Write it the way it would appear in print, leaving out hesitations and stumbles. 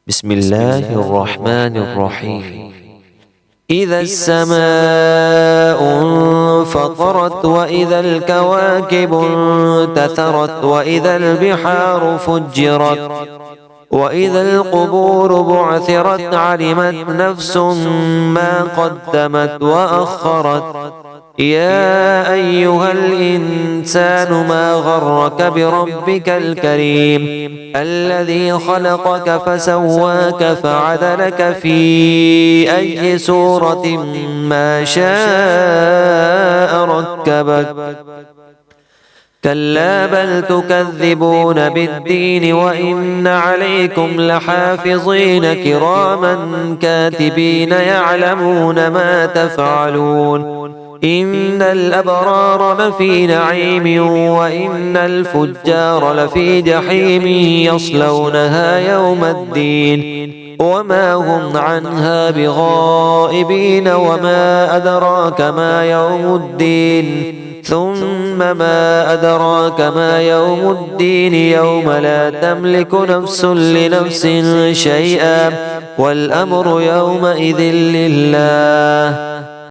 بسم الله الرحمن الرحيم. إذا السماء انفطرت وإذا الكواكب انتثرت وإذا البحار فجرت وإذا القبور بعثرت علمت نفس ما قدمت وأخرت. يا أيها الإنسان ما غرك بربك الكريم الذي خلقك فسواك فعدلك في أي سورة ما شاء ركبك. كلا بل تكذبون بالدين وإن عليكم لحافظين كراما كاتبين يعلمون ما تفعلون. إن الأبرار لفي نعيم وإن الفجار لفي جحيم يصلونها يوم الدين وما هم عنها بغائبين. وما أدراك ما يوم الدين ثم ما أدراك ما يوم الدين يوم لا تملك نفس لنفس شيئا والأمر يومئذ لله.